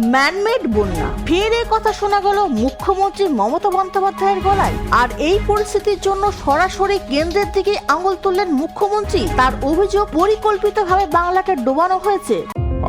Man-made বন্যা, ফের এই কথা শোনা গেল মুখ্যমন্ত্রী মমতা বন্দ্যোপাধ্যায়ের গলায়। আর এই পরিস্থিতির জন্য সরাসরি কেন্দ্রের দিকে আঙুল তুললেন মুখ্যমন্ত্রী। তার অভিযোগ, পরিকল্পিতভাবে বাংলাকে ডোবানো হয়েছে।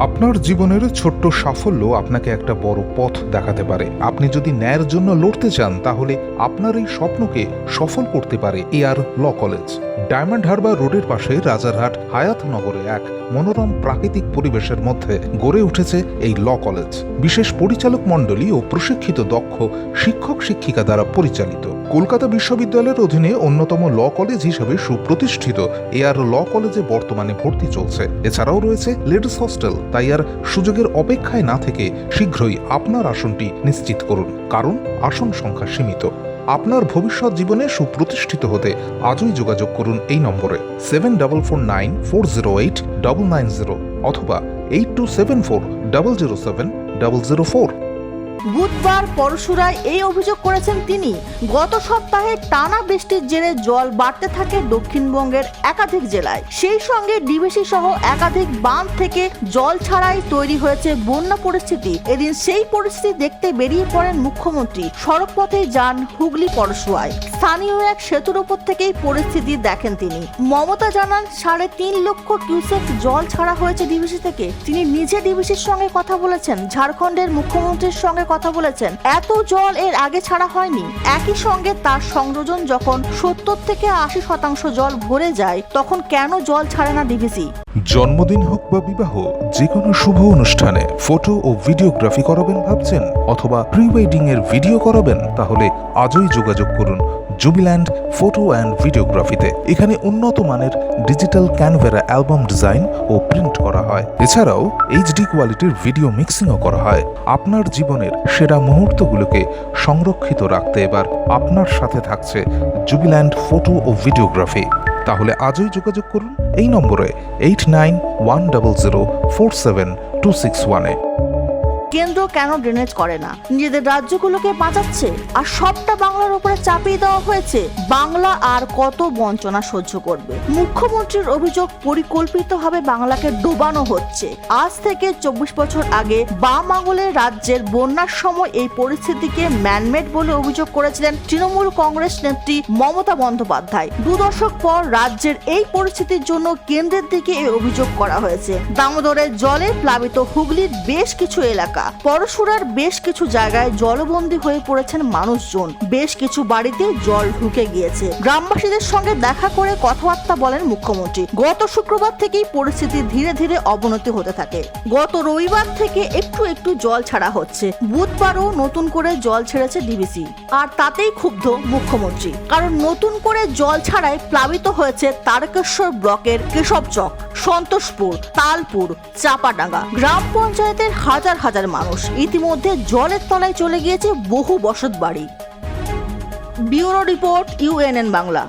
আপনার জীবনের ছোট্ট সাফল্য আপনাকে একটা বড় পথ দেখাতে পারে। আপনি যদি ন্যায়ের জন্য লড়তে চান, তাহলে আপনার এই স্বপ্নকে সফল করতে পারে AR law college. Diamond Harbour রোডের পাশে রাজারহাট হায়াতনগরে এক মনোরম প্রাকৃতিক পরিবেশের মধ্যে গড়ে উঠেছে এই ল কলেজ। বিশেষ পরিচালক মণ্ডলী ও প্রশিক্ষিত দক্ষ শিক্ষক শিক্ষিকা দ্বারা পরিচালিত। কলকাতা বিশ্ববিদ্যালয়ের অধীনে অন্যতম ল কলেজ হিসেবে সুপ্রতিষ্ঠিত এআর ল কলেজে বর্তমানে ভর্তি চলছে। এছাড়াও রয়েছে লেডিস হস্টেল। তাই আর সুযোগের অপেক্ষায় না থেকে শীঘ্রই আপনার আসনটি নিশ্চিত করুন, কারণ আসন সংখ্যা সীমিত। আপনার ভবিষ্যৎ জীবনে সুপ্রতিষ্ঠিত হতে আজই যোগাযোগ করুন এই নম্বরে 7449408990 অথবা 8274007004। বুধবার পরশুরায় এই অভিযোগ করেছেন তিনি। গত সপ্তাহে টানা বৃষ্টির জেরে জল বাড়তে থাকে দক্ষিণবঙ্গের একাধিক জেলায়। সেই সঙ্গে ডিভিসি সহ একাধিক বাঁধ থেকে জল ছাড়াই তৈরি হয়েছে বন্যা পরিস্থিতি। এদিন সেই পরিস্থিতি দেখতে বেরিয়ে পড়েন মুখ্যমন্ত্রী। সড়ক পথে যান হুগলি পরশুয়ায়। স্থানীয় এক সেতুর উপর থেকেই পরিস্থিতি দেখেন তিনি। মমতা জানান 3.5 লক্ষ কিউসেক জল ছাড়া হয়েছে ডিভিসি থেকে। তিনি নিজে ডিভিসির সঙ্গে কথা বলেছেন, ঝাড়খণ্ডের মুখ্যমন্ত্রীর সঙ্গে কথা বলেছেন। এত জল এর আগে ছাড়া হয়নি। একই সঙ্গে তার সংযোজন যখন 70 থেকে 80% জল ভরে যায়, তখন কেন জল ছাড়ে না ডিভিসি? জন্মদিন হোক বা বিবাহ, যে কোনো শুভ অনুষ্ঠানে ফটো ও ভিডিওগ্রাফি করাবেন ভাবছেন, অথবা প্রি ওয়েডিং এর ভিডিও করাবেন, তাহলে আজই যোগাযোগ করুন জুবিল্যান্ড ফটো অ্যান্ড ভিডিওগ্রাফিতে। এখানে উন্নত মানের ডিজিটাল ক্যানভেরা অ্যালবাম ডিজাইন ও প্রিন্ট করা হয়। এছাড়াও এইচডি কোয়ালিটির ভিডিও মিক্সিংও করা হয়। আপনার জীবনের সেরা মুহূর্তগুলোকে সংরক্ষিত রাখতে এবার আপনার সাথে থাকছে জুবিল্যান্ড ফটো ও ভিডিওগ্রাফি। তাহলে আজই যোগাযোগ করুন এই নম্বরে 8910047261-এ। কেন্দ্র কেন ড্রেনেজ করে না? নিজেদের রাজ্যগুলোকে বাঁচাচ্ছে, আর সবটা বাংলার উপরে চাপিয়ে দেওয়া হয়েছে। বাংলা আর কত বঞ্চনা সহ্য করবে? মুখ্যমন্ত্রীর অভিযোগ, পরিকল্পিতভাবে বাংলাকে ডোবানো হচ্ছে। আজ থেকে 24 বছর আগে বাম আঙুলের রাজ্যের বন্যার সময় এই পরিস্থিতিকে ম্যানমেড বলে অভিযোগ করেছিলেন তৃণমূল কংগ্রেস নেত্রী মমতা বন্দ্যোপাধ্যায়। 2 দশক পর রাজ্যের এই পরিস্থিতির জন্য কেন্দ্রের দিকে এই অভিযোগ করা হয়েছে। দামোদরের জলে প্লাবিত হুগলির বেশ কিছু এলাকা, পরশুরার বেশ কিছু জায়গায় জলবন্দী হয়ে পড়েছেন মানুষজন। বেশ কিছু বাড়িতে জল ঢুকে গিয়েছে। গ্রামবাসীদের সঙ্গে দেখা করে কথাবার্তা বলেন মুখ্যমন্ত্রী। গত শুক্রবার থেকেই পরিস্থিতি ধীরে ধীরে অবনতি হতে থাকে। গত রবিবার থেকে একটু একটু জল ছাড়া হচ্ছে। বুধবারও নতুন করে জল ছেড়েছে ডিভিসি। আর তাতেই ক্ষুব্ধ মুখ্যমন্ত্রী, কারণ নতুন করে জল ছাড়ায় প্লাবিত হয়েছে তারকেশ্বর ব্লকের কেশবচক, সন্তোষপুর, তালপুর, চাপাডাঙ্গা গ্রাম পঞ্চায়েতের হাজার হাজার মানুষ। ইতিমধ্যে জলের তলায় চলে গিয়েছে বহু বসত বাড়ি। Bureau report, UNN Bangla.